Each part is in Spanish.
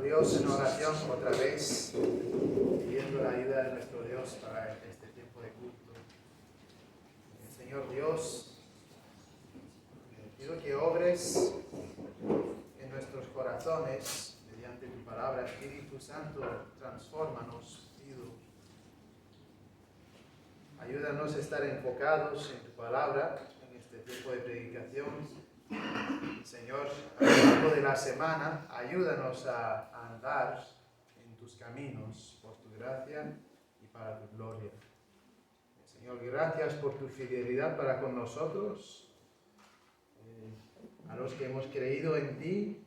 Dios, en oración otra vez, pidiendo la ayuda de nuestro Dios para este tiempo de culto. Señor Dios, pido que obres en nuestros corazones mediante tu palabra. Espíritu Santo, transfórmanos, pido. Ayúdanos a estar enfocados en tu palabra en este tiempo de predicación. Señor, a lo largo de la semana, ayúdanos a andar en tus caminos por tu gracia y para tu gloria. Señor, gracias por tu fidelidad para con nosotros. A los que hemos creído en ti,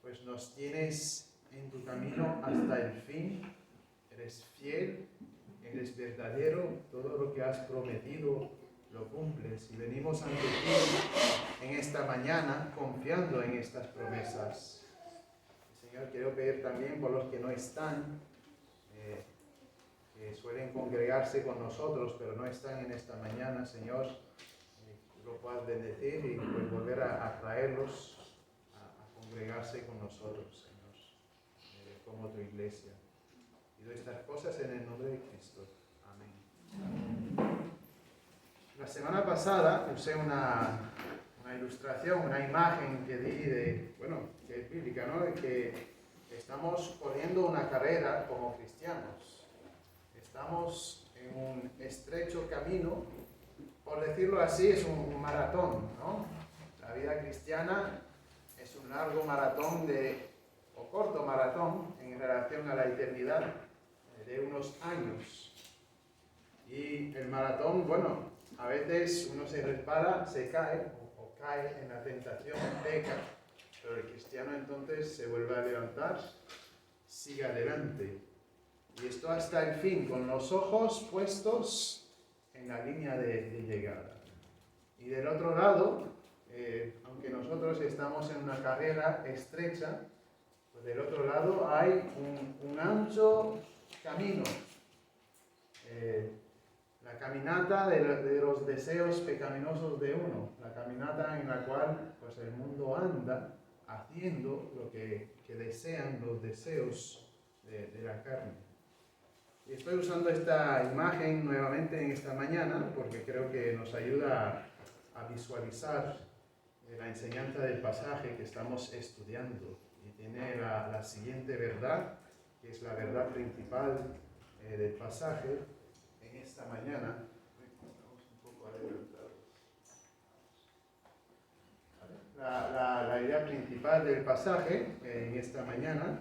pues nos tienes en tu camino hasta el fin. Eres fiel, eres verdadero, todo lo que has prometido lo cumples. Y venimos ante ti en esta mañana confiando en estas promesas. Señor, quiero pedir también por los que no están, que suelen congregarse con nosotros, pero no están en esta mañana, Señor, lo puedas bendecir y pues volver a traerlos a congregarse con nosotros, Señor, como tu iglesia. Pido estas cosas en el nombre de Cristo. Amén. La semana pasada usé una ilustración, una imagen que di que es bíblica, ¿no? De que estamos corriendo una carrera como cristianos. Estamos en un estrecho camino, por decirlo así, es un maratón, ¿no? La vida cristiana es un largo maratón o corto maratón en relación a la eternidad de unos años. Y el maratón, a veces uno se resbala, se cae o cae en la tentación, peca, pero el cristiano entonces se vuelve a levantar, sigue adelante. Y esto hasta el fin, con los ojos puestos en la línea de llegada. Y del otro lado, aunque nosotros estamos en una carrera estrecha, pues del otro lado hay un ancho camino. La caminata de los deseos pecaminosos de uno, la caminata en la cual pues, el mundo anda haciendo lo que desean los deseos de la carne. Y estoy usando esta imagen nuevamente en esta mañana porque creo que nos ayuda a visualizar la enseñanza del pasaje que estamos estudiando. Y tiene la siguiente verdad, que es la verdad principal del pasaje. Esta mañana, estamos un poco adelantados. La idea principal del pasaje en esta mañana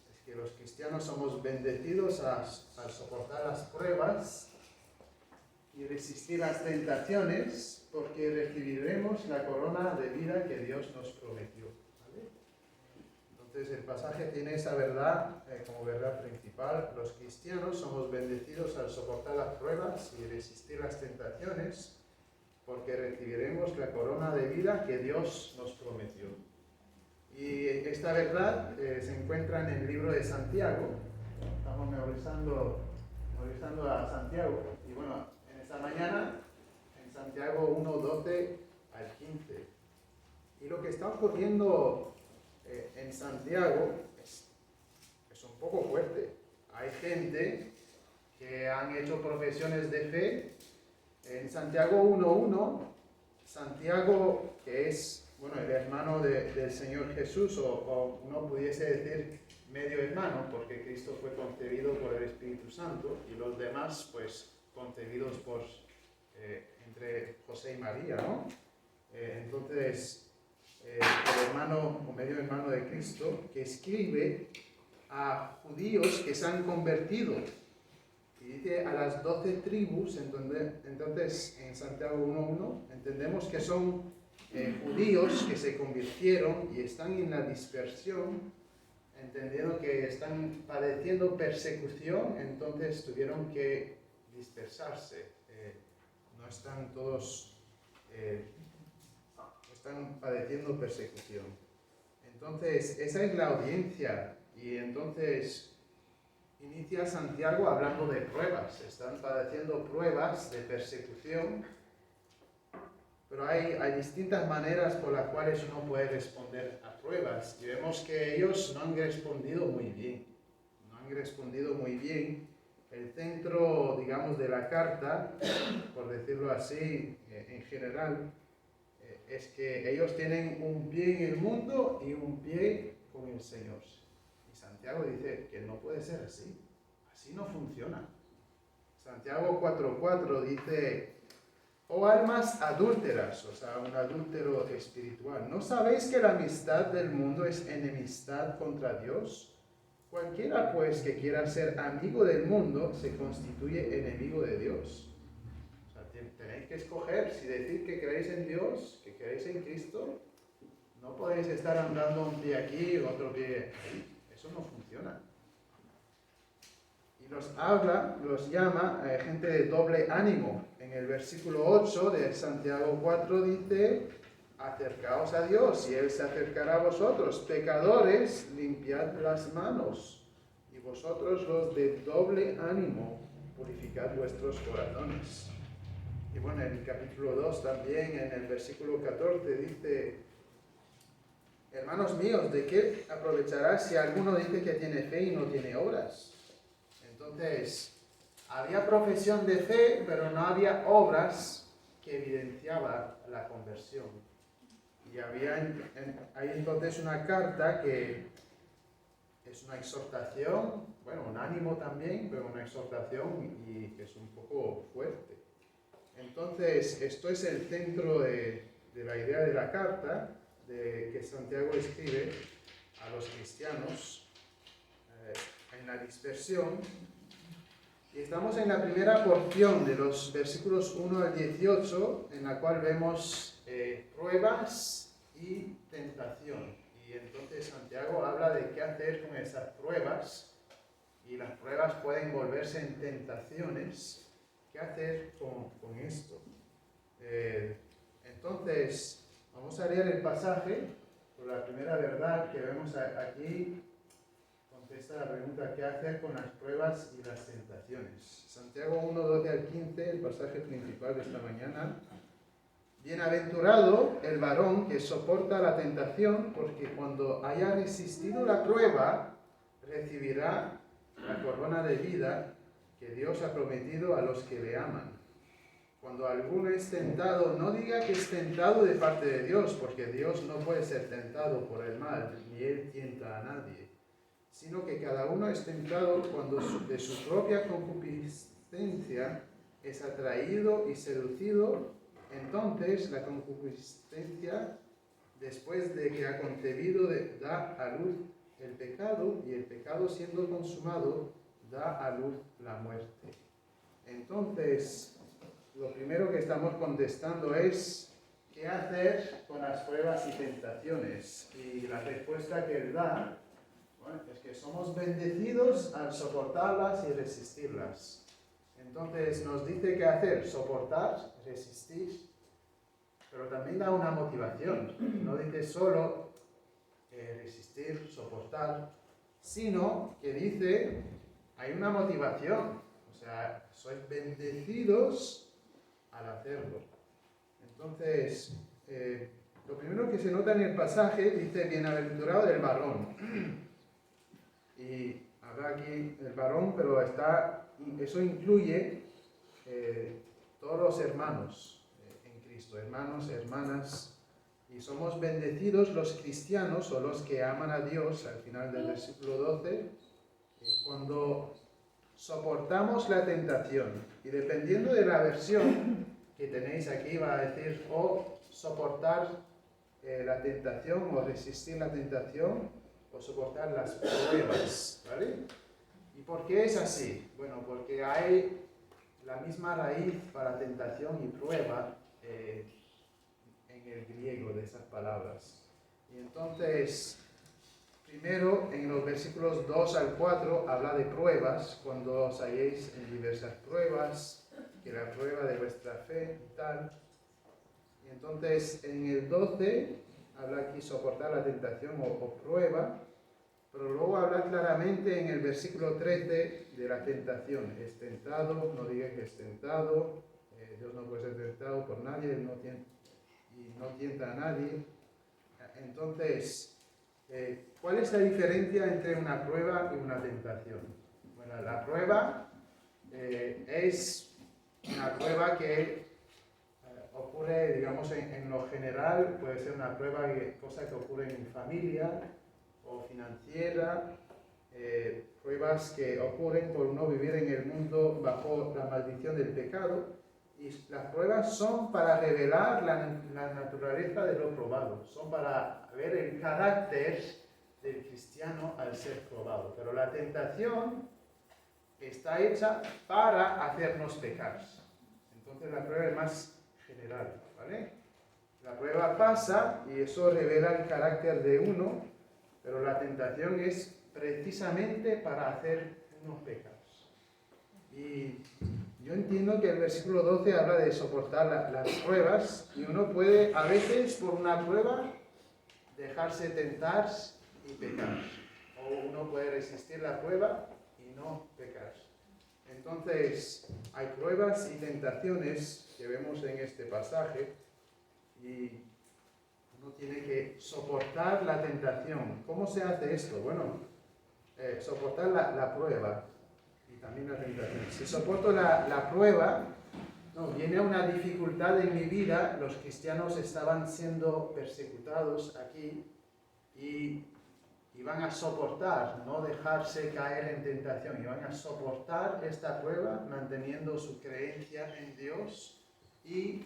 es que los cristianos somos bendecidos al soportar las pruebas y resistir las tentaciones porque recibiremos la corona de vida que Dios nos prometió. Entonces el pasaje tiene esa verdad como verdad principal. Los cristianos somos bendecidos al soportar las pruebas y resistir las tentaciones porque recibiremos la corona de vida que Dios nos prometió. Y esta verdad se encuentra en el libro de Santiago. Estamos memorizando a Santiago. Y en esta mañana en Santiago 1, 12 al 15. Y lo que está ocurriendo en Santiago es un poco fuerte. Hay gente que han hecho profesiones de fe. En Santiago 1.1, Santiago, que es el hermano del Señor Jesús, o uno pudiese decir medio hermano, porque Cristo fue concebido por el Espíritu Santo y los demás pues concebidos entre José y María, ¿no? Entonces el hermano o medio hermano de Cristo, que escribe a judíos que se han convertido. Y dice a las 12 tribus, entonces en Santiago 1.1, entendemos que son judíos que se convirtieron y están en la dispersión, entendiendo que están padeciendo persecución, entonces tuvieron que dispersarse. No están todos... están padeciendo persecución. Entonces, esa es la audiencia. Y entonces inicia Santiago hablando de pruebas. Están padeciendo pruebas de persecución. Pero hay distintas maneras por las cuales uno puede responder a pruebas. Y vemos que ellos no han respondido muy bien. No han respondido muy bien. El centro, digamos, de la carta, por decirlo así, en general, es que ellos tienen un pie en el mundo y un pie con el Señor. Y Santiago dice que no puede ser así. Así no funciona. Santiago 4:4 dice: oh almas adúlteras, o sea, un adúltero espiritual, ¿no sabéis que la amistad del mundo es enemistad contra Dios? Cualquiera pues que quiera ser amigo del mundo se constituye enemigo de Dios. O sea, tenéis que escoger si decir que creéis en Dios, que creéis en Cristo. No podéis estar andando un pie aquí y otro pie ahí. Eso no funciona. Y los llama gente de doble ánimo. En el versículo 8 de Santiago 4 dice: acercaos a Dios y Él se acercará a vosotros. Pecadores, limpiad las manos. Y vosotros los de doble ánimo, purificad vuestros corazones. Y bueno, en el capítulo 2 también, en el versículo 14 dice: hermanos míos, ¿de qué aprovechará si alguno dice que tiene fe y no tiene obras? Entonces, había profesión de fe, pero no había obras que evidenciaban la conversión. Y hay entonces una carta que es una exhortación, bueno, un ánimo también, pero una exhortación y que es un poco fuerte. Entonces, esto es el centro de la idea de la carta que Santiago escribe a los cristianos en la dispersión. Y estamos en la primera porción de los versículos 1 al 18, en la cual vemos pruebas y tentación. Y entonces Santiago habla de qué hacer con esas pruebas, y las pruebas pueden volverse en tentaciones. ¿Qué hacer con esto? Entonces, vamos a leer el pasaje, por la primera verdad que vemos aquí. Contesta la pregunta: ¿qué hacer con las pruebas y las tentaciones? Santiago 1, 12 al 15, el pasaje principal de esta mañana. Bienaventurado el varón que soporta la tentación, porque cuando haya resistido la prueba, recibirá la corona de vida que Dios ha prometido a los que le aman. Cuando alguno es tentado, no diga que es tentado de parte de Dios, porque Dios no puede ser tentado por el mal, ni Él tienta a nadie, sino que cada uno es tentado cuando de su propia concupiscencia es atraído y seducido. Entonces la concupiscencia, después de que ha concebido, da a luz el pecado, y el pecado, siendo consumado, da a luz la muerte. Entonces, lo primero que estamos contestando es: ¿qué hacer con las pruebas y tentaciones? Y la respuesta que él da, bueno, es que somos bendecidos al soportarlas y resistirlas. Entonces nos dice qué hacer: soportar, resistir, pero también da una motivación. No dice solo resistir, soportar, sino que dice hay una motivación. O sea, sois bendecidos al hacerlo. Entonces, lo primero que se nota en el pasaje dice: bienaventurado el varón. Y habla aquí el varón, pero eso incluye todos los hermanos en Cristo, hermanos, hermanas. Y somos bendecidos los cristianos, o los que aman a Dios, al final del versículo 12, cuando soportamos la tentación. Y dependiendo de la versión que tenéis aquí, va a decir o soportar la tentación, o resistir la tentación, o soportar las pruebas, ¿vale? ¿Y por qué es así? Bueno, porque hay la misma raíz para tentación y prueba en el griego de esas palabras. Y entonces, primero, en los versículos 2 al 4, habla de pruebas: cuando os halléis en diversas pruebas, que la prueba de vuestra fe y tal. Y entonces, en el 12, habla aquí soportar la tentación o prueba, pero luego habla claramente en el versículo 13 de la tentación. Es tentado, no diga que es tentado. Dios no puede ser tentado por nadie, Él no y no tienta a nadie. Entonces, ¿cuál es la diferencia entre una prueba y una tentación? Bueno, la prueba es una prueba que ocurre, digamos, en lo general, puede ser una prueba, cosa que ocurre en mi familia o financiera, pruebas que ocurren por no vivir en el mundo bajo la maldición del pecado. Y las pruebas son para revelar la naturaleza de lo probado, son para ver el carácter del cristiano al ser probado. Pero la tentación está hecha para hacernos pecar. Entonces la prueba es más general, ¿vale? La prueba pasa y eso revela el carácter de uno, pero la tentación es precisamente para hacer unos pecados. Y yo entiendo que el versículo 12 habla de soportar las pruebas, y uno puede a veces por una prueba dejarse tentar y pecar, o uno puede resistir la prueba y no pecar. Entonces hay pruebas y tentaciones que vemos en este pasaje, y uno tiene que soportar la tentación. ¿Cómo se hace esto? Bueno, soportar la prueba y también la tentación. Si soporto la prueba, no, viene una dificultad en mi vida. Los cristianos estaban siendo persecutados aquí y van a soportar, no dejarse caer en tentación, y van a soportar esta prueba manteniendo su creencia en Dios y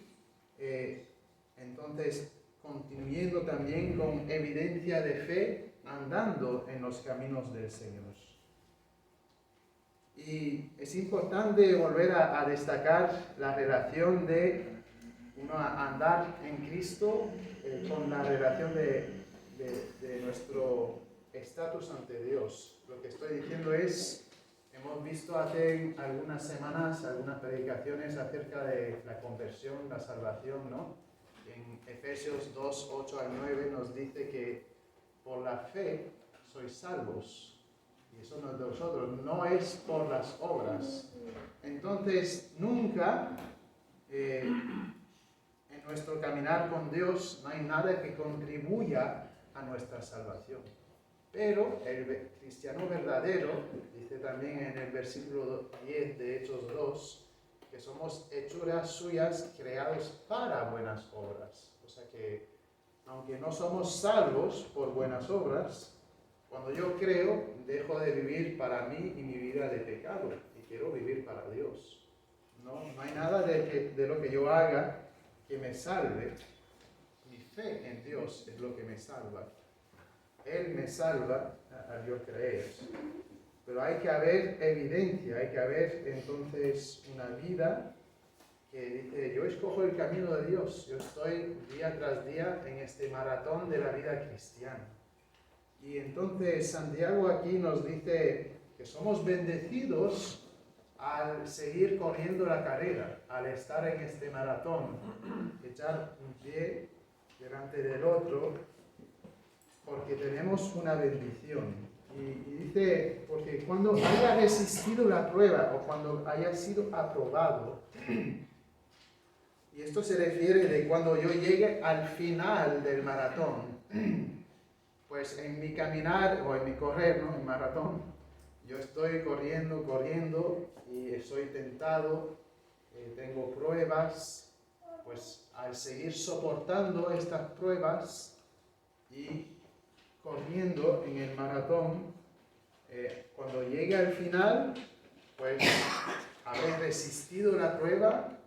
entonces continuando también con evidencia de fe, andando en los caminos del Señor. Y es importante volver a destacar la relación de uno andar en Cristo con la relación de nuestro estatus ante Dios. Lo que estoy diciendo es, hemos visto hace algunas semanas algunas predicaciones acerca de la conversión, la salvación, ¿no? En Efesios 2, 8 al 9 nos dice que por la fe sois salvos. Y eso no es de vosotros, no es por las obras. Entonces, nunca en nuestro caminar con Dios no hay nada que contribuya a nuestra salvación. Pero el cristiano verdadero, dice también en el versículo 10 de Hechos 2, que somos hechuras suyas creados para buenas obras. O sea que, aunque no somos salvos por buenas obras, cuando yo creo, dejo de vivir para mí y mi vida de pecado, y quiero vivir para Dios. No hay nada de lo que yo haga que me salve. Mi fe en Dios es lo que me salva. Él me salva al yo creer. Pero hay que haber evidencia, hay que haber entonces una vida que dice, yo escojo el camino de Dios, yo estoy día tras día en este maratón de la vida cristiana. Y entonces Santiago aquí nos dice que somos bendecidos al seguir corriendo la carrera, al estar en este maratón, echar un pie delante del otro, porque tenemos una bendición. Y dice, porque cuando haya resistido la prueba o cuando haya sido aprobado, y esto se refiere de cuando yo llegue al final del maratón, pues en mi caminar o en mi correr, ¿no? En maratón, yo estoy corriendo y soy tentado, tengo pruebas, pues al seguir soportando estas pruebas y corriendo en el maratón, cuando llegue al final, pues haber resistido la prueba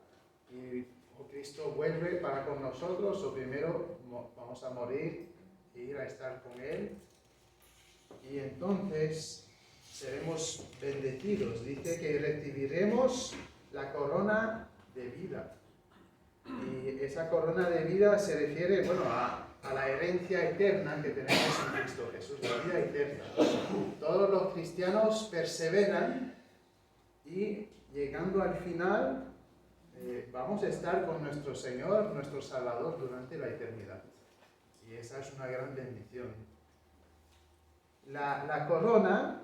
y Cristo vuelve para con nosotros, o primero vamos a morir e ir a estar con Él, y entonces seremos bendecidos. Dice que recibiremos la corona de vida, y esa corona de vida se refiere, bueno, a la herencia eterna que tenemos en Cristo Jesús, la vida eterna. Todos los cristianos perseveran y llegando al final vamos a estar con nuestro Señor, nuestro Salvador, durante la eternidad. Y esa es una gran bendición. La corona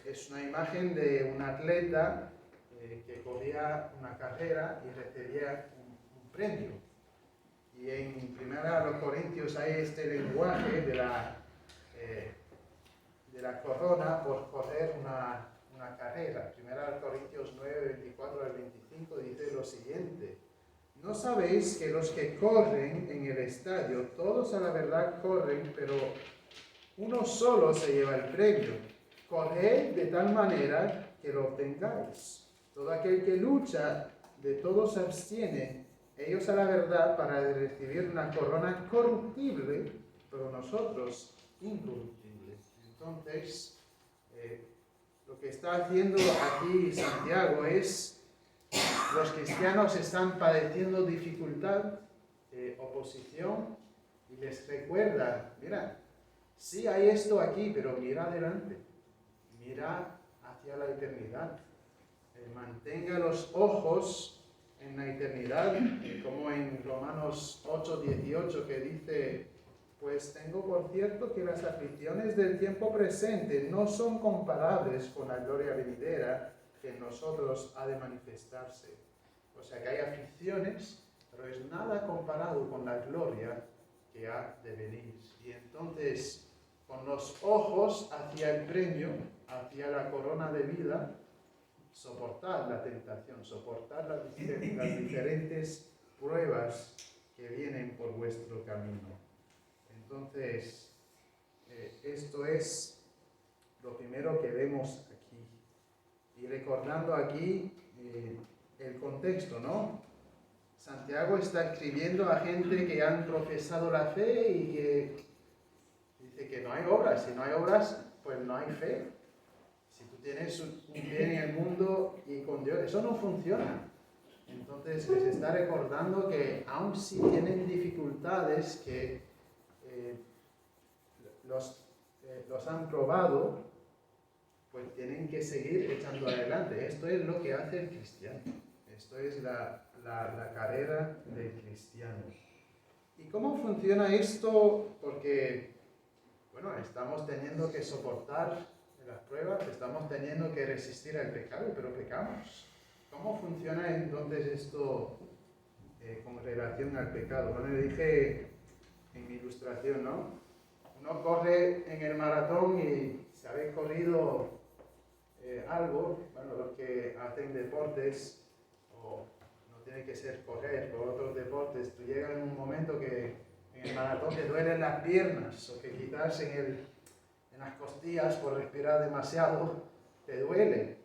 es una imagen de un atleta que corría una carrera y recibía un premio. Y en 1 Corintios hay este lenguaje de la corona por correr una carrera. 1 Corintios 9, 24 al 25 dice lo siguiente: ¿no sabéis que los que corren en el estadio, todos a la verdad corren, pero uno solo se lleva el premio? Corred de tal manera que lo obtengáis. Todo aquel que lucha, de todo se abstiene, ellos a la verdad para recibir una corona corruptible, pero nosotros incorruptible. Entonces, lo que está haciendo aquí Santiago es, los cristianos están padeciendo dificultad, oposición, y les recuerda, mira, sí hay esto aquí, pero mira adelante, mira hacia la eternidad, mantenga los ojos en la eternidad, como en Romanos 8, 18, que dice: pues tengo por cierto que las aflicciones del tiempo presente no son comparables con la gloria venidera que en nosotros ha de manifestarse. O sea que hay aflicciones, pero es nada comparado con la gloria que ha de venir. Y entonces, con los ojos hacia el premio, hacia la corona de vida, soportar la tentación, soportar las diferentes pruebas que vienen por vuestro camino. Entonces, esto es lo primero que vemos aquí. Y recordando aquí el contexto, ¿no? Santiago está escribiendo a gente que han profesado la fe y que dice que no hay obras. Si no hay obras, pues no hay fe. Si tú tienes un bien en el mundo y con Dios, eso no funciona. Entonces les está recordando que aun si tienen dificultades que los han probado, pues tienen que seguir echando adelante. Esto es lo que hace el cristiano. Esto es la carrera del cristiano. ¿Y cómo funciona esto? Porque, bueno, estamos teniendo que soportar las pruebas, estamos teniendo que resistir al pecado, pero pecamos. ¿Cómo funciona entonces esto con relación al pecado? Bueno, le dije en mi ilustración, ¿no? Uno corre en el maratón y si habéis corrido algo, bueno, los que hacen deportes, o no tiene que ser correr, por otros deportes, tú llegas en un momento que en el maratón te duelen las piernas, o que quizás en las costillas por respirar demasiado te duele.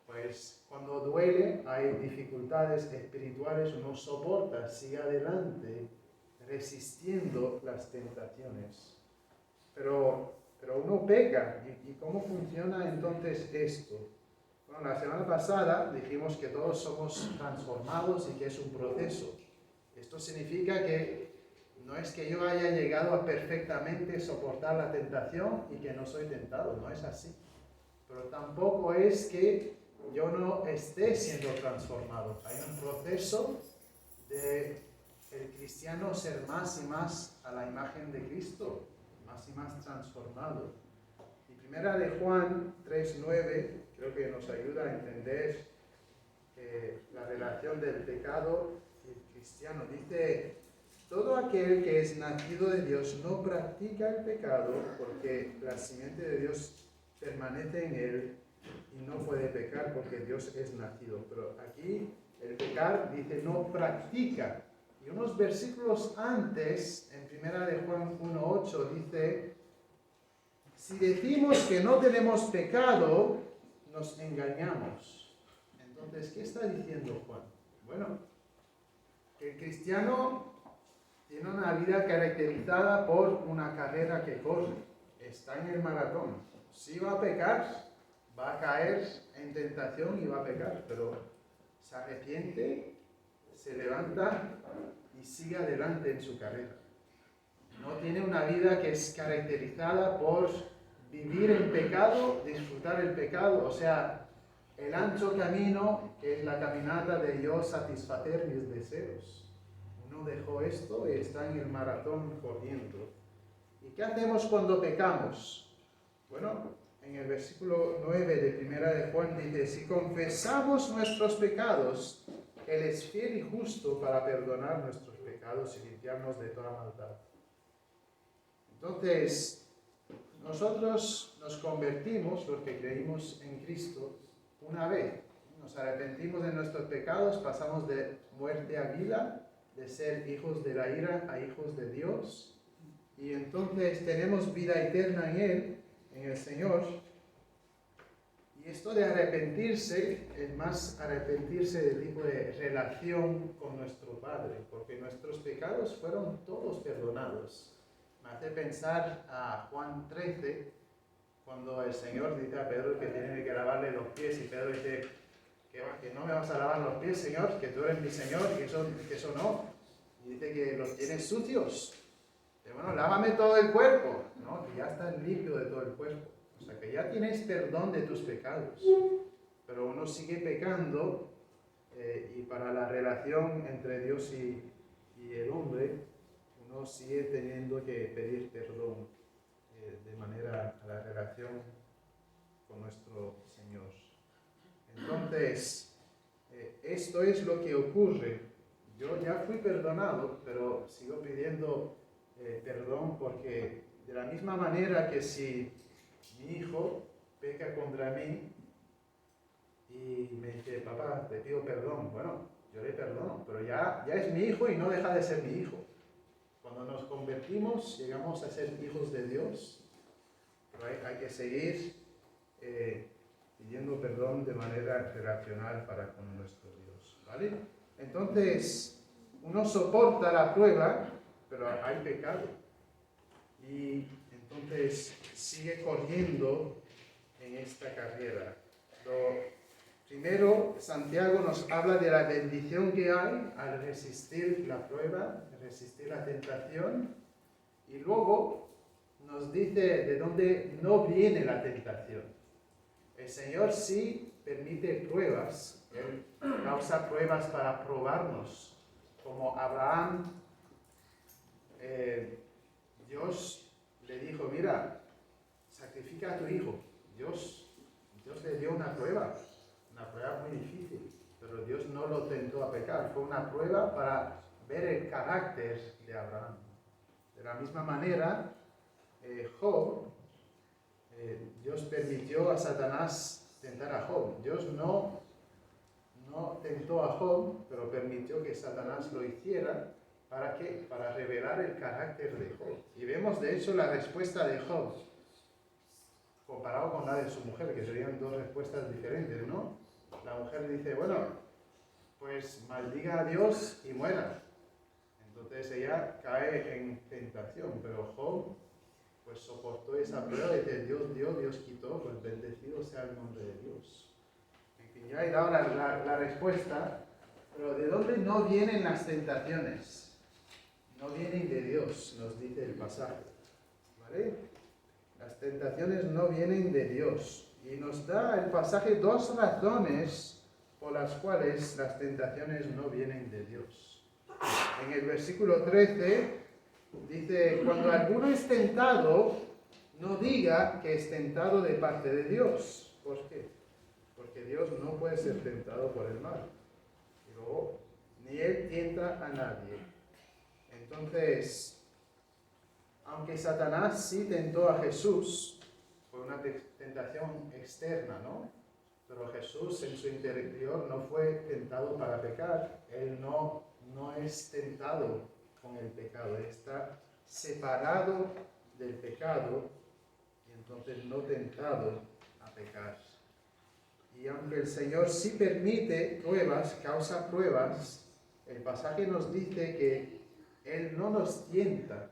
Pues cuando duele hay dificultades espirituales, uno soporta, sigue adelante, resistiendo las tentaciones. Pero uno peca. ¿Y cómo funciona entonces esto? Bueno, la semana pasada dijimos que todos somos transformados y que es un proceso. Esto significa que no es que yo haya llegado a perfectamente soportar la tentación y que no soy tentado, no es así. Pero tampoco es que yo no esté siendo transformado. Hay un proceso de el cristiano ser más y más a la imagen de Cristo, más y más transformado. Y primera de Juan 3:9 creo que nos ayuda a entender la relación del pecado y el cristiano. Dice: todo aquel que es nacido de Dios no practica el pecado, porque la simiente de Dios permanece en él y no puede pecar porque Dios es nacido. Pero aquí el pecar dice no practica. Y unos versículos antes, en 1 de Juan 1:8, dice: si decimos que no tenemos pecado, nos engañamos. Entonces, ¿qué está diciendo Juan? Bueno, que el cristiano tiene una vida caracterizada por una carrera que corre. Está en el maratón. Si va a pecar, va a caer en tentación y va a pecar, pero se arrepiente, se levanta y sigue adelante en su carrera. No tiene una vida que es caracterizada por vivir en pecado, disfrutar el pecado, o sea, el ancho camino que es la caminata de yo satisfacer mis deseos. Uno dejó esto y está en el maratón corriendo. ¿Y qué hacemos cuando pecamos? Bueno, en el versículo 9 de 1 de Juan dice: si confesamos nuestros pecados, Él es fiel y justo para perdonar nuestros pecados pecados y limpiarnos de toda maldad. Entonces, nosotros nos convertimos, los que creímos en Cristo, una vez. Nos arrepentimos de nuestros pecados, pasamos de muerte a vida, de ser hijos de la ira a hijos de Dios. Y entonces tenemos vida eterna en Él, en el Señor. Y esto de arrepentirse es más arrepentirse del tipo de relación con nuestro Padre, porque nuestros pecados fueron todos perdonados. Me hace pensar a Juan 13, cuando el Señor dice a Pedro que tiene que lavarle los pies, y Pedro dice que no me vas a lavar los pies, Señor, que tú eres mi Señor, y que eso no. Y dice que los tienes sucios. Pero bueno, lávame todo el cuerpo, ¿no? Que ya estás limpio de todo el cuerpo. O sea, que ya tienes perdón de tus pecados. Pero uno sigue pecando y para la relación entre Dios y el hombre, uno sigue teniendo que pedir perdón de manera a la relación con nuestro Señor. Entonces, esto es lo que ocurre. Yo ya fui perdonado, pero sigo pidiendo perdón porque de la misma manera que si mi hijo peca contra mí y me dice, papá, te pido perdón. Bueno, yo le perdono, pero ya es mi hijo y no deja de ser mi hijo. Cuando nos convertimos, llegamos a ser hijos de Dios, pero hay que seguir pidiendo perdón de manera relacional para con nuestro Dios, ¿vale? Entonces, uno soporta la prueba, pero hay pecado. Y entonces sigue corriendo en esta carrera. Primero, Santiago nos habla de la bendición que hay al resistir la prueba, resistir la tentación, y luego nos dice de dónde no viene la tentación. El Señor sí permite pruebas, Él causa pruebas para probarnos. Como Abraham, Dios le dijo, mira, sacrifica a tu hijo. Dios le dio una prueba muy difícil, pero Dios no lo tentó a pecar. Fue una prueba para ver el carácter de Abraham. De la misma manera, Job, Dios permitió a Satanás tentar a Job. Dios no tentó a Job, pero permitió que Satanás lo hiciera. ¿Para qué? Para revelar el carácter de Job. Y vemos de hecho la respuesta de Job, comparado con la de su mujer, que serían dos respuestas diferentes, ¿no? La mujer dice, bueno, pues maldiga a Dios y muera. Entonces ella cae en tentación, pero Job pues soportó esa prueba y dice, Dios dio, Dios quitó, pues bendecido sea el nombre de Dios. En fin, ya he dado la respuesta, pero ¿de dónde no vienen las tentaciones? No vienen de Dios, nos dice el pasaje, ¿vale? Las tentaciones no vienen de Dios. Y nos da el pasaje dos razones por las cuales las tentaciones no vienen de Dios. En el versículo 13 dice, cuando alguno es tentado, no diga que es tentado de parte de Dios. ¿Por qué? Porque Dios no puede ser tentado por el mal. Y luego, ni Él tienta a nadie. Entonces, aunque Satanás sí tentó a Jesús, fue una tentación externa, ¿no? Pero Jesús en su interior no fue tentado para pecar. Él no es tentado con el pecado. Él está separado del pecado y entonces no tentado a pecar. Y aunque el Señor sí permite pruebas, causa pruebas, el pasaje nos dice que Él no nos tienta.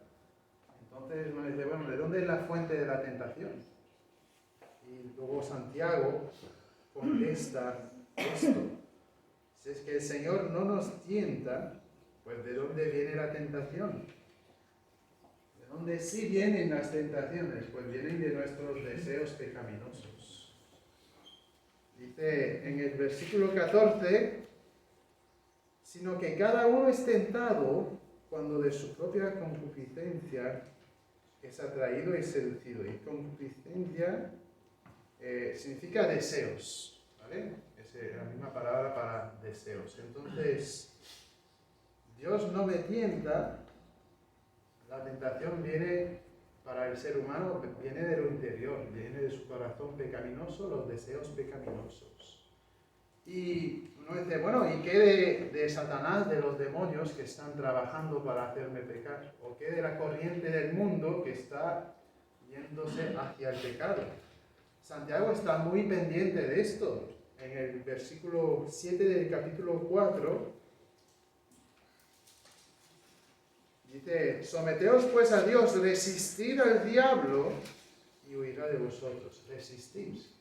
Entonces uno dice, bueno, ¿de dónde es la fuente de la tentación? Y luego Santiago contesta esto. Si es que el Señor no nos tienta, pues ¿de dónde viene la tentación? ¿De dónde sí vienen las tentaciones? Pues vienen de nuestros deseos pecaminosos. Dice en el versículo 14, sino que cada uno es tentado cuando de su propia concupiscencia es atraído y seducido. Y concupiscencia significa deseos, ¿vale? Es la misma palabra para deseos. Entonces, Dios no me tienta, la tentación viene para el ser humano, viene de lo interior, viene de su corazón pecaminoso, los deseos pecaminosos. Y uno dice, bueno, ¿y qué de Satanás, de los demonios que están trabajando para hacerme pecar? ¿O qué de la corriente del mundo que está yéndose hacia el pecado? Santiago está muy pendiente de esto. En el versículo 7 del capítulo 4, dice, someteos pues a Dios, resistid al diablo y huirá de vosotros. Resistís.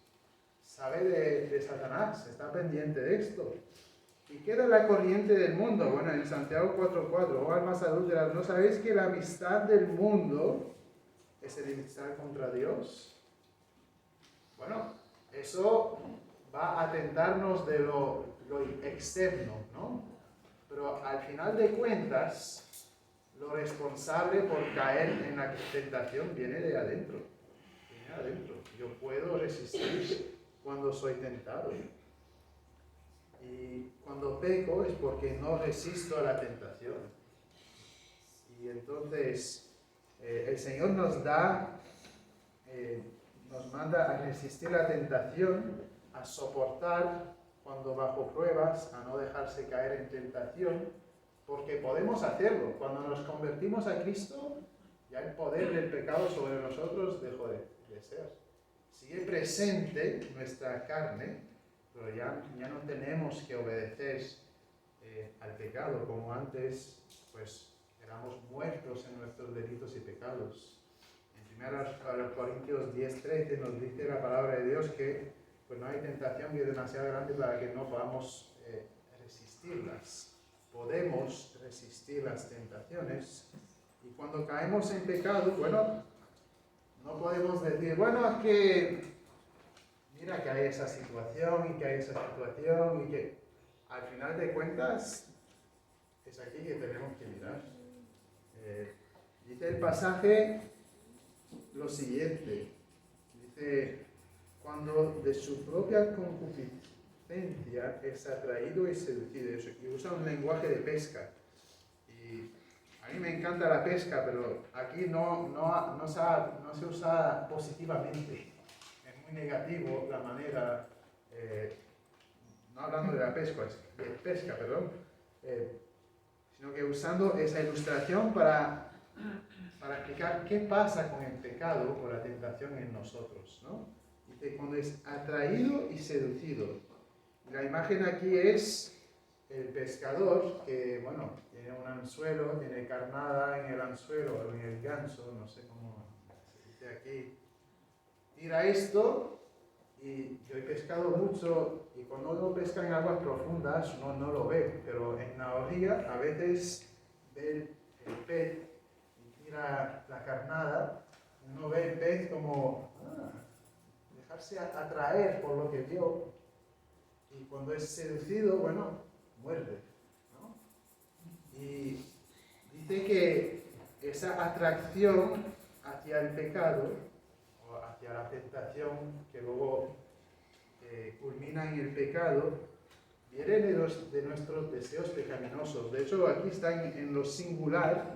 Sabe de Satanás, está pendiente de esto. ¿Y qué de la corriente del mundo? Bueno, en Santiago 4:4, oh almas adúlteras, ¿no sabéis que la amistad del mundo es enemistad contra Dios? Bueno, eso va a tentarnos de lo externo, ¿no? Pero al final de cuentas, lo responsable por caer en la tentación viene de adentro. Viene de adentro. Yo puedo resistir cuando soy tentado. Y cuando peco es porque no resisto a la tentación. Y entonces el Señor nos manda a resistir la tentación, a soportar cuando bajo pruebas, a no dejarse caer en tentación, porque podemos hacerlo. Cuando nos convertimos a Cristo, ya el poder del pecado sobre nosotros dejó de ser. Sigue presente nuestra carne, pero ya no tenemos que obedecer al pecado como antes, pues éramos muertos en nuestros delitos y pecados. En 1 Corintios 10:13 nos dice la palabra de Dios que pues no hay tentación que es demasiado grande para que no podamos resistirlas. Podemos resistir las tentaciones, y cuando caemos en pecado, bueno, no podemos decir, bueno, es que mira que hay esa situación y que hay esa situación y que al final de cuentas es aquí que tenemos que mirar. Dice el pasaje lo siguiente, dice, cuando de su propia concupiscencia es atraído y seducido, y usa un lenguaje de pesca. Y a mí me encanta la pesca, pero aquí no se usa positivamente. Es muy negativo la manera, no hablando de la pesca, sino que usando esa ilustración para explicar qué pasa con el pecado o la tentación en nosotros, ¿no? Dice, cuando es atraído y seducido. La imagen aquí es el pescador que, bueno, tiene un anzuelo, tiene carnada en el anzuelo o en el gancho, no sé cómo se dice aquí. Tira esto, y yo he pescado mucho, y cuando uno pesca en aguas profundas uno no lo ve, pero en la orilla a veces ve el pez y tira la carnada, uno ve el pez como dejarse atraer por lo que vio, y cuando es seducido, bueno, muerde, ¿no? Y dice que esa atracción hacia el pecado o hacia la tentación que luego culmina en el pecado viene de nuestros deseos pecaminosos. De hecho, aquí está en lo singular,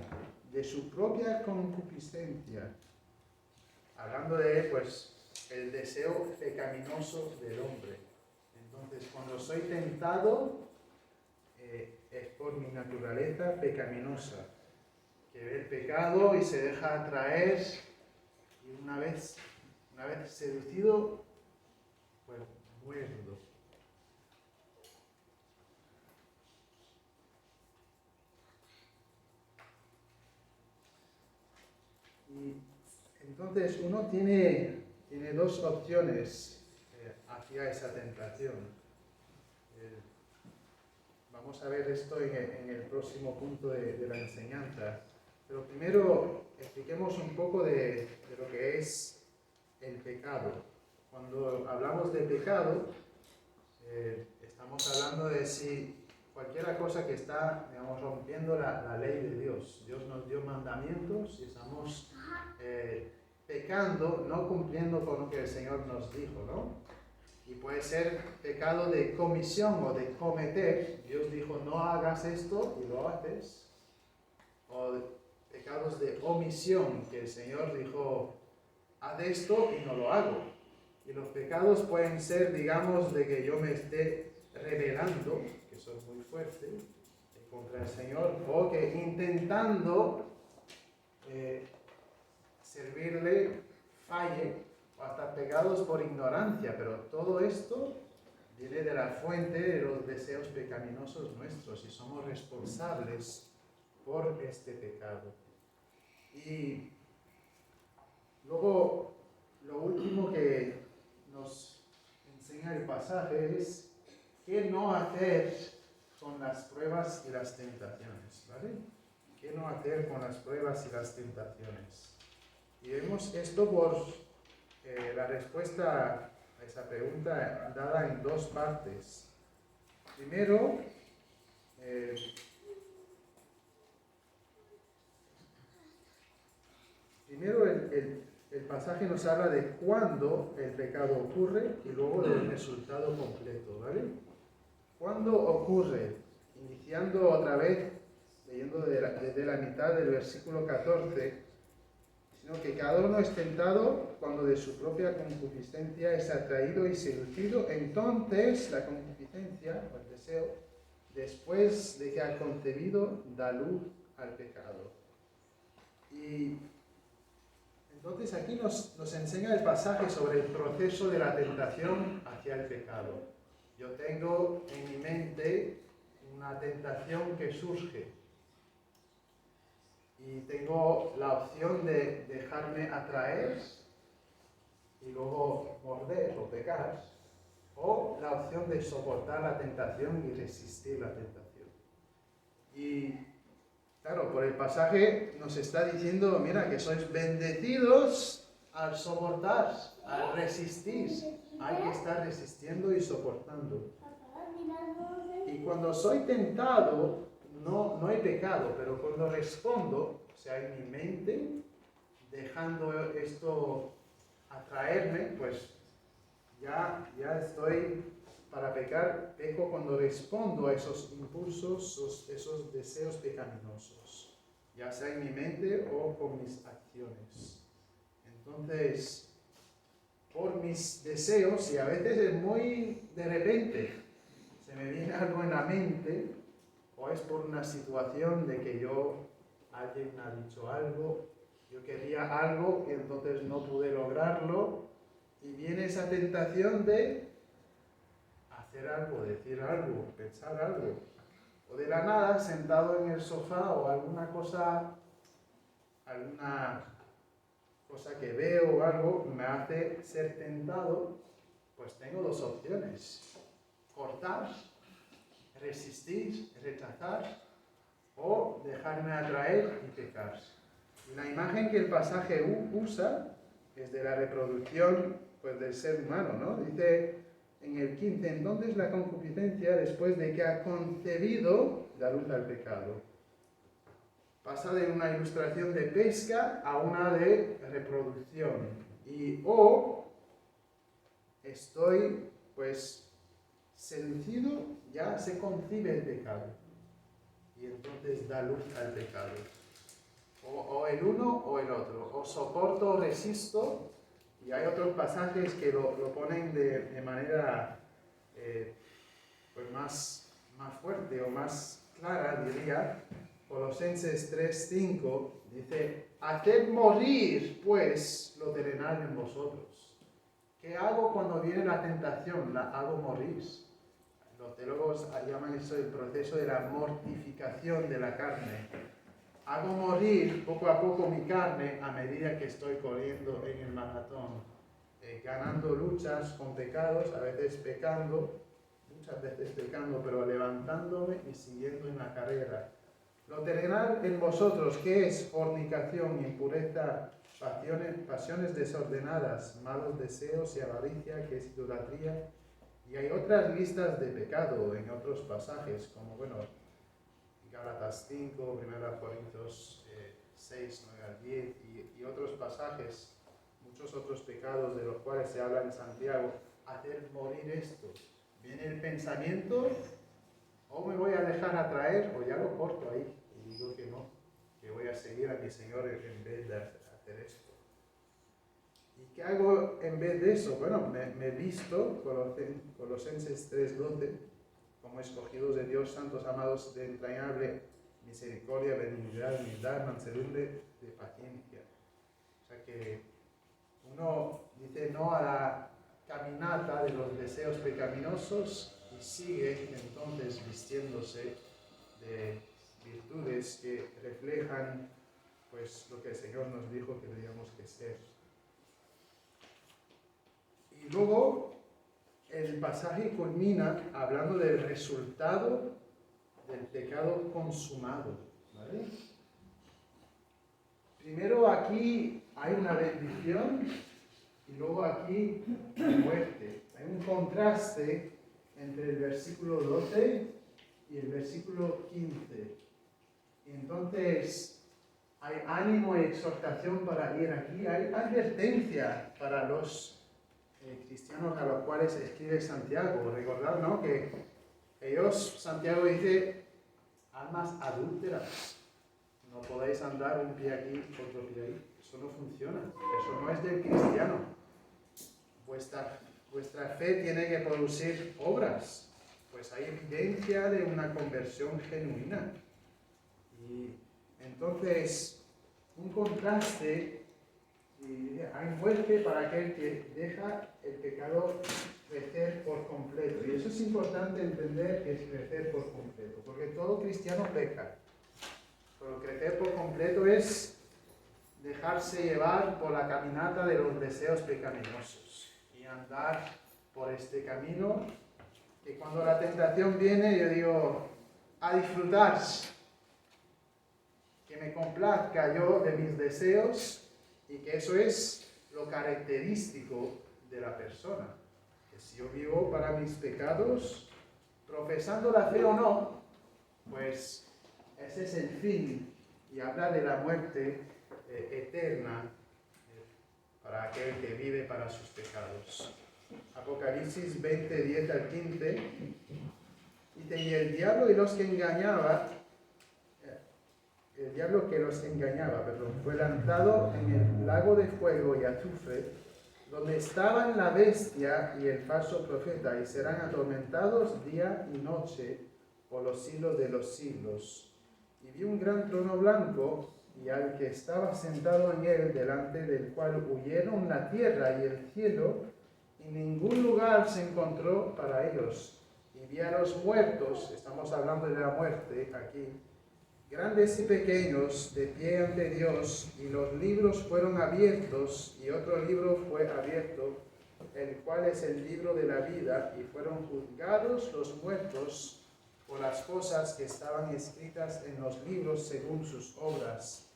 de su propia concupiscencia, hablando de pues el deseo pecaminoso del hombre. Entonces, cuando soy tentado, es por mi naturaleza pecaminosa, que ve el pecado y se deja atraer, y una vez seducido, pues muerdo. Y entonces uno tiene dos opciones hacia esa tentación. Vamos a ver esto en el próximo punto de la enseñanza. Pero primero expliquemos un poco de lo que es el pecado. Cuando hablamos de pecado, estamos hablando de si cualquier cosa que está, digamos, rompiendo la ley de Dios. Dios nos dio mandamientos y estamos pecando, no cumpliendo con lo que el Señor nos dijo, ¿no? Y puede ser pecado de comisión o de cometer. Dios dijo, no hagas esto y lo haces. O pecados de omisión, que el Señor dijo, haz esto y no lo hago. Y los pecados pueden ser, digamos, de que yo me esté rebelando, que eso es muy fuerte, contra el Señor, o que intentando servirle falle, o hasta pecados por ignorancia, pero todo esto viene de la fuente de los deseos pecaminosos nuestros y somos responsables por este pecado. Y luego, lo último que nos enseña el pasaje es qué no hacer con las pruebas y las tentaciones, ¿vale? ¿Qué no hacer con las pruebas y las tentaciones? Y vemos esto por la respuesta a esa pregunta dada en dos partes. Primero, el pasaje nos habla de cuándo el pecado ocurre y luego del resultado completo, ¿vale? ¿Cuándo ocurre? Iniciando otra vez, leyendo desde la mitad del versículo 14, sino que cada uno es tentado cuando de su propia concupiscencia es atraído y seducido, entonces la concupiscencia, o el deseo, después de que ha concebido, da luz al pecado. Y entonces aquí nos enseña el pasaje sobre el proceso de la tentación hacia el pecado. Yo tengo en mi mente una tentación que surge y tengo la opción de dejarme atraer y luego morder o pecar, o la opción de soportar la tentación y resistir la tentación. Y claro, por el pasaje nos está diciendo, mira, que sois bendecidos al soportar, al resistir. Hay que estar resistiendo y soportando. Y cuando soy tentado, no he pecado, pero cuando respondo, o sea, en mi mente, dejando esto atraerme, pues ya estoy para pecar. Peco cuando respondo a esos impulsos, esos deseos pecaminosos, ya sea en mi mente o con mis acciones. Entonces, por mis deseos, y a veces es muy de repente, se me viene algo en la mente, o es por una situación de que alguien me ha dicho algo, yo quería algo y entonces no pude lograrlo, y viene esa tentación de hacer algo, decir algo, pensar algo, o de la nada, sentado en el sofá o alguna cosa que veo o algo me hace ser tentado, pues tengo dos opciones: cortar, resistir, rechazar, o dejarme atraer y pecar. Y la imagen que el pasaje usa es de la reproducción, pues, del ser humano, ¿no? Dice en el 15, entonces la concupiscencia, después de que ha concebido, da luz al pecado. Pasa de una ilustración de pesca a una de reproducción. Y estoy, pues, seducido, ya se concibe el pecado. Y entonces da luz al pecado. O el uno o el otro. O soporto o resisto. Y hay otros pasajes que lo ponen de manera pues más fuerte o más clara, diría. Colosenses 3:5 dice: haced morir pues lo terrenal en vosotros. ¿Qué hago cuando viene la tentación? La hago morir. Los teólogos llaman eso el proceso de la mortificación de la carne. Hago morir poco a poco mi carne a medida que estoy corriendo en el maratón, ganando luchas con pecados, a veces pecando, muchas veces pecando, pero levantándome y siguiendo en la carrera. Lo terrenal en vosotros, ¿qué es? Fornicación, impureza, pasiones desordenadas, malos deseos y avaricia, que es idolatría. Y hay otras listas de pecado en otros pasajes, como, Gálatas 5, 1 Corintios 6, 9 al 10, y otros pasajes, muchos otros pecados de los cuales se habla en Santiago. hacer morir esto. Viene el pensamiento, o me voy a dejar atraer, o ya lo corto ahí y digo que no, que voy a seguir a mi Señor en vez de hacer esto. ¿Y qué hago en vez de eso? Bueno, me visto, Colosenses 3:12, como escogidos de Dios, santos, amados, de entrañable misericordia, benignidad, humildad, mansedumbre, de paciencia. O sea que uno dice no a la caminata de los deseos pecaminosos y sigue entonces vistiéndose de virtudes que reflejan pues lo que el Señor nos dijo que teníamos que ser. Y luego el pasaje culmina hablando del resultado del pecado consumado, ¿vale? Primero aquí hay una bendición y luego aquí muerte. Hay un contraste entre el versículo 12 y el versículo 15. Y entonces hay ánimo y exhortación para ir aquí. Hay advertencia para los cristianos a los cuales escribe Santiago. Recordad, ¿no?, que ellos, Santiago dice, almas adúlteras. No podéis andar un pie aquí, otro pie ahí. Eso no funciona. Eso no es del cristiano. Vuestra fe tiene que producir obras. Pues hay evidencia de una conversión genuina. Y entonces, un contraste, y hay muerte para aquel que deja el pecado crecer por completo. Y eso es importante entender, que es crecer por completo, porque todo cristiano peca. Pero crecer por completo es dejarse llevar por la caminata de los deseos pecaminosos y andar por este camino que cuando la tentación viene yo digo, a disfrutar, que me complazca yo de mis deseos y que eso es lo característico de la persona. Que si yo vivo para mis pecados, profesando la fe o no, pues ese es el fin, y habla de la muerte eterna para aquel que vive para sus pecados. Apocalipsis 20, 10 al 15, dice, y el diablo que los engañaba, fue lanzado en el lago de fuego y azufre, donde estaban la bestia y el falso profeta, y serán atormentados día y noche por los siglos de los siglos. Y vi un gran trono blanco, y al que estaba sentado en él, delante del cual huyeron la tierra y el cielo, y ningún lugar se encontró para ellos. Y vi a los muertos, estamos hablando de la muerte aquí, grandes y pequeños, de pie ante Dios, y los libros fueron abiertos, y otro libro fue abierto, el cual es el libro de la vida, y fueron juzgados los muertos por las cosas que estaban escritas en los libros según sus obras.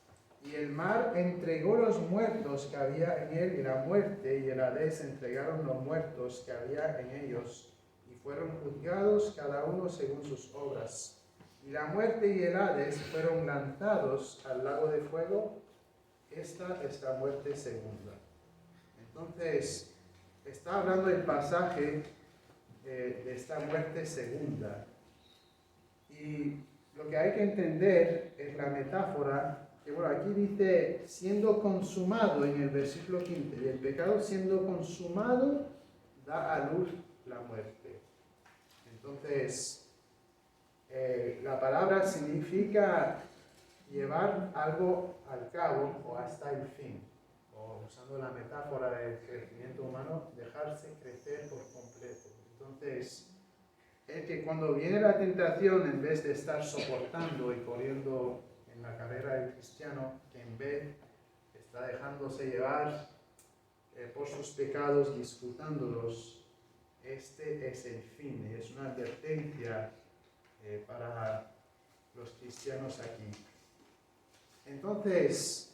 Y el mar entregó los muertos que había en él, y la muerte y el Hades entregaron los muertos que había en ellos, y fueron juzgados cada uno según sus obras. Y la muerte y el Hades fueron lanzados al lago de fuego. Esta es la muerte segunda. Entonces, está hablando el pasaje de esta muerte segunda. Y lo que hay que entender es la metáfora, que bueno, aquí dice, siendo consumado en el versículo 15, y el pecado siendo consumado da a luz la muerte. Entonces, la palabra significa llevar algo al cabo o hasta el fin, o usando la metáfora del crecimiento humano, dejarse crecer por completo. Entonces, es que cuando viene la tentación, en vez de estar soportando y corriendo en la carrera del cristiano, que en vez está dejándose llevar por sus pecados, disfrutándolos, este es el fin, y es una advertencia para los cristianos aquí. Entonces,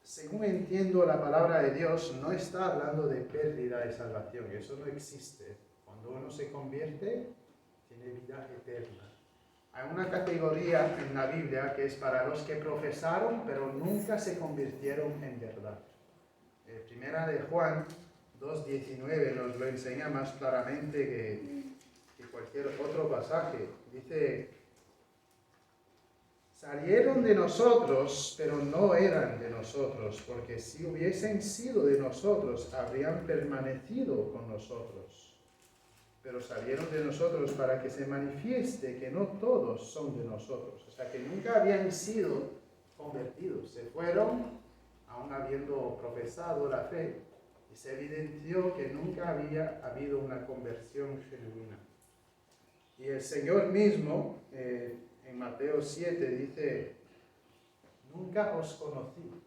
según entiendo la palabra de Dios, no está hablando de pérdida de salvación, eso no existe. Cuando uno se convierte, tiene vida eterna. Hay una categoría en la Biblia que es para los que profesaron, pero nunca se convirtieron en verdad. Primera de Juan 2:19 nos lo enseña más claramente que cualquier otro pasaje. Dice: salieron de nosotros, pero no eran de nosotros, porque si hubiesen sido de nosotros, habrían permanecido con nosotros. Pero salieron de nosotros para que se manifieste que no todos son de nosotros. O sea, que nunca habían sido convertidos. Se fueron, aún habiendo profesado la fe, y se evidenció que nunca había habido una conversión genuina. Y el Señor mismo, en Mateo 7, dice: nunca os conocí.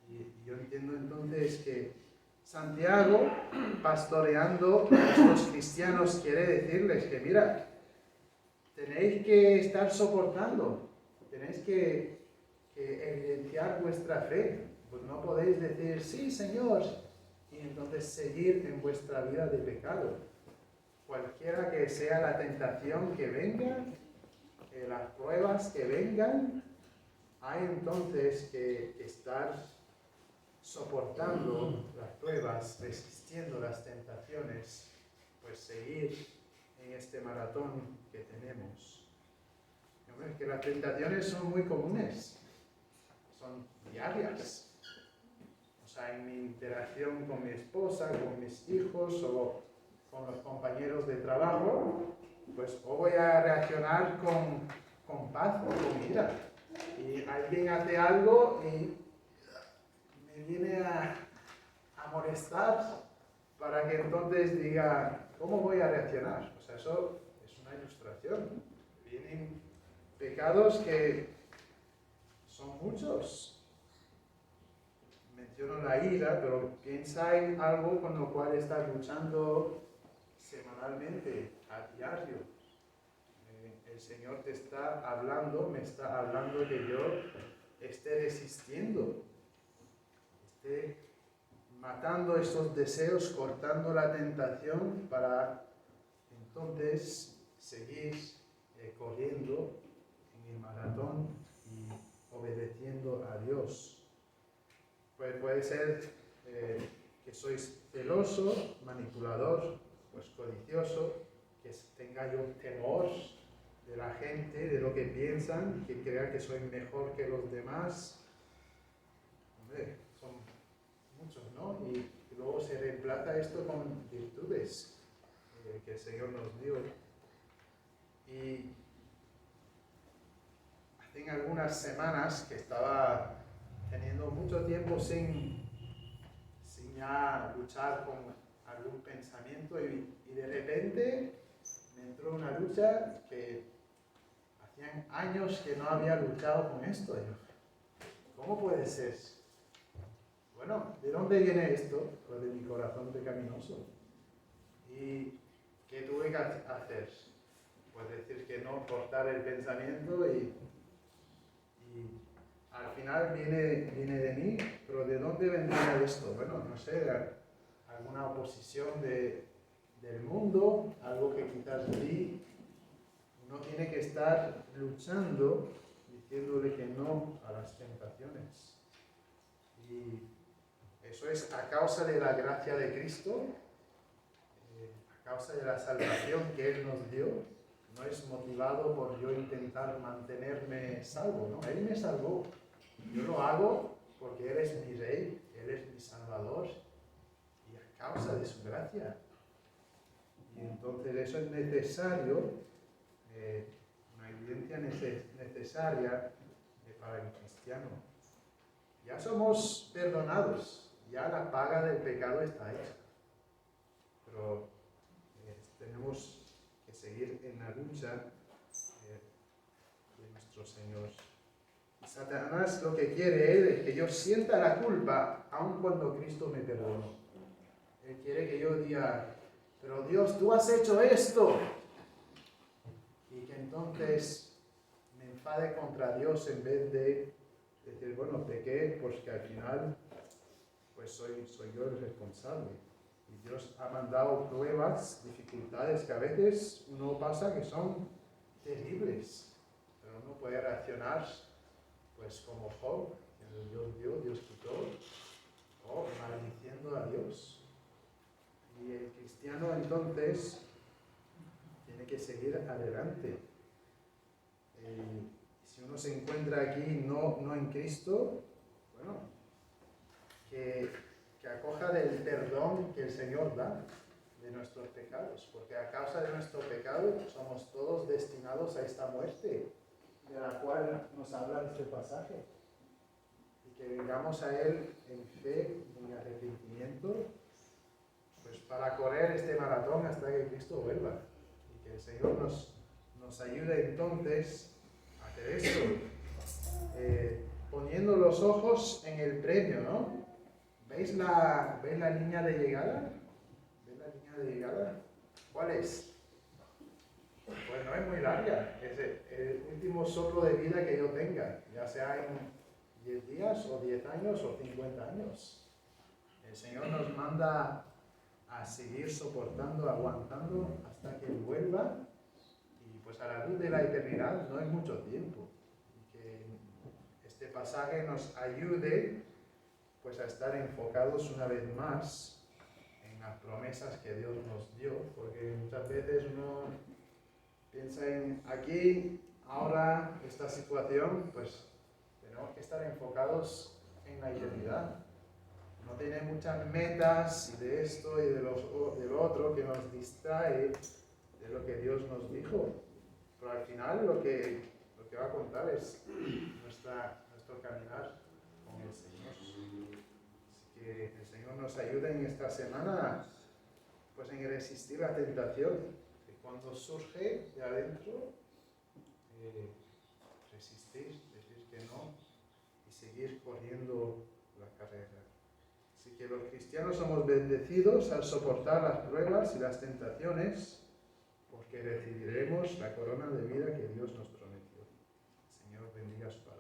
Y yo entiendo entonces que Santiago, pastoreando a estos cristianos, quiere decirles que, mira, tenéis que estar soportando, tenéis que evidenciar vuestra fe. Pues no podéis decir: sí, Señor, y entonces seguir en vuestra vida de pecado. Cualquiera que sea la tentación que venga, las pruebas que vengan, hay entonces que estar soportando las pruebas, resistiendo las tentaciones, pues seguir en este maratón que tenemos. Es que las tentaciones son muy comunes, son diarias. O sea, en mi interacción con mi esposa, con mis hijos o con los compañeros de trabajo, pues o voy a reaccionar con paz o con ira. Y alguien hace algo y me viene a molestar para que entonces diga: ¿cómo voy a reaccionar? O sea, eso es una ilustración. Vienen pecados que son muchos. Menciono la ira, pero piensa en algo con lo cual estás luchando semanalmente, a diario. El Señor te está hablando, me está hablando que yo esté resistiendo, esté matando estos deseos, cortando la tentación para entonces seguir corriendo en el maratón y obedeciendo a Dios. Pues puede ser que sois celoso, manipulador, pues codicioso, que tenga yo temor de la gente, de lo que piensan, que crea que soy mejor que los demás. Hombre, son muchos, ¿no? Y luego se reemplaza esto con virtudes que el Señor nos dio. Y hace algunas semanas que estaba teniendo mucho tiempo sin ya luchar con algún pensamiento y de repente me entró una lucha que hacían años que no había luchado con esto. ¿Cómo puede ser? Bueno, ¿de dónde viene esto? Pues de mi corazón pecaminoso. ¿Y qué tuve que hacer? Pues decir que no, cortar el pensamiento y al final viene de mí, pero ¿de dónde vendría esto? Bueno, no sé, alguna oposición del mundo, algo que quizás vi. Uno tiene que estar luchando, diciéndole que no a las tentaciones. Y eso es a causa de la gracia de Cristo, a causa de la salvación que Él nos dio. No es motivado por yo intentar mantenerme salvo, ¿no? Él me salvó. Yo lo hago porque Él es mi Rey, Él es mi Salvador, y a causa de su gracia. Y entonces eso es necesario, una evidencia necesaria para el cristiano. Ya somos perdonados, ya la paga del pecado está hecha. Pero tenemos que seguir en la lucha de nuestro Señor. Satanás lo que quiere es que yo sienta la culpa aun cuando Cristo me perdonó. Él quiere que yo diga: pero Dios, tú has hecho esto. Y que entonces me enfade contra Dios en vez de decir: bueno, pequé, pues que al final pues soy yo el responsable. Y Dios ha mandado pruebas, dificultades que a veces uno pasa que son terribles, pero uno puede reaccionar pues como Job, que Dios dio, Dios quitó, o maldiciendo a Dios. Y el cristiano entonces tiene que seguir adelante. Si uno se encuentra aquí no en Cristo, bueno, que acoja del perdón que el Señor da de nuestros pecados, porque a causa de nuestro pecado somos todos destinados a esta muerte, de la cual nos habla este pasaje. Y que vengamos a Él en fe, en arrepentimiento, pues para correr este maratón hasta que Cristo vuelva. Y que el Señor nos ayude entonces a hacer esto, poniendo los ojos en el premio, ¿no? ¿Veis la línea de llegada? ¿Veis la línea de llegada? ¿Cuál es? Pues no es muy larga, es el último soplo de vida que yo tenga, ya sea en 10 días o 10 años o 50 años. El Señor nos manda a seguir soportando, aguantando hasta que vuelva, y pues a la luz de la eternidad no es mucho tiempo. Y que este pasaje nos ayude pues a estar enfocados una vez más en las promesas que Dios nos dio, porque muchas veces uno piensa en aquí, ahora, esta situación, pues tenemos que estar enfocados en la eternidad. No tener muchas metas y de esto y de lo otro que nos distrae de lo que Dios nos dijo. Pero al final lo que va a contar es nuestro caminar con el Señor. Así que el Señor nos ayude en esta semana pues en resistir la tentación. Cuando surge de adentro, resistir, decir que no y seguir corriendo la carrera. Así que los cristianos somos bendecidos al soportar las pruebas y las tentaciones, porque recibiremos la corona de vida que Dios nos prometió. El Señor bendiga su palabra.